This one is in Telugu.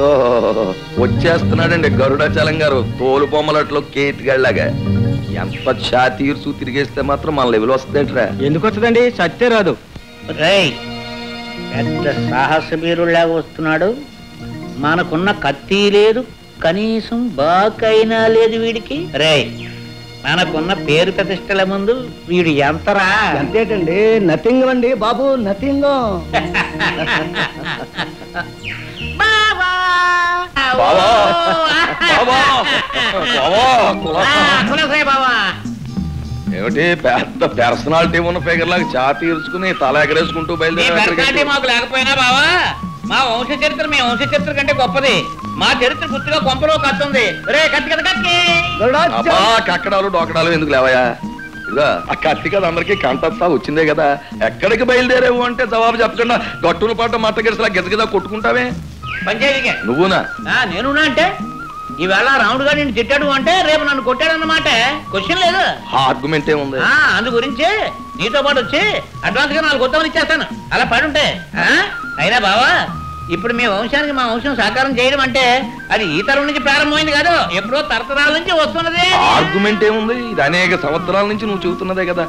ఓహో వచ్చేస్తున్నాడండి గరుడాచలం గారు తోలు బొమ్మలట్లో కేతిగాళ్ళగా. ఎంత ఛాతీర్చు తిరిగేస్తే మాత్రం మన లెవెల్ వస్తుందేట్రా. ఎందుకు వస్తుందండి? సత్తే రాదు. రేయ్ పెద్ద సాహసవీరులాగా వస్తున్నాడు. మనకున్న కత్తి లేదు, కనీసం బాకైనా లేదు వీడికి. రేయ్ మనకున్న పేరు ప్రతిష్టల ముందు వీడు ఎంతరా? అంతేటండి, నథింగ్ అండి బాబు, నథింగ్. ఏమిటి పెద్ద పర్సనాలిటీ ఉన్న ఫిగర్ లాగా ఛాతీ ఇరుచుకుని తల ఎగరేసుకుంటూ బయలుదేరి. మాకు లేకపోయినా బావా మా వంశ చరిత్ర మీ వంశ చరిత్ర కంటే గొప్పది. మా చరిత్ర గుర్తుగా కొంపలో కత్తుంది. రే కత్తి కదా కత్తి. కక్కడాలు డోకడాలు ఎందుకు లేవయా? ఇదా ఆ కత్తి కదా అందరికీ కంటస్తా వచ్చిందే కదా. ఎక్కడికి బయలుదేరేవు అంటే జవాబు చెప్పకుండా గట్టును పాటు మట్ట గిరిసలా గిజగిదా కొట్టుకుంటావే. పంచాయతీకే నువ్వునా? నేనున్నా అంటే ఈవేళ రాముడు గారు నిన్ను తిట్టాడు అంటే రేపు నన్ను కొట్టాడు అన్నమాట. క్వశ్చన్ లేదు, ఆర్గ్యుమెంట్ ఏముంది. అందు గురించి నీతో పాటు వచ్చి అడ్వాన్స్ గా 4 కొత్తవని ఇచ్చేస్తాను. అలా పడుంటే అయినా బావా ఇప్పుడు మీ వంశానికి మా వంశం సాకారం చేయడం అంటే అది ఈ తరం నుంచి ప్రారంభమైంది కాదు, ఎప్పుడో తరతరాల నుంచి వస్తున్నదే. ఆర్గ్యుమెంట్ ఏముంది? ఇది అనేక సంవత్సరాల నుంచి నువ్వు చెబుతున్నదే కదా.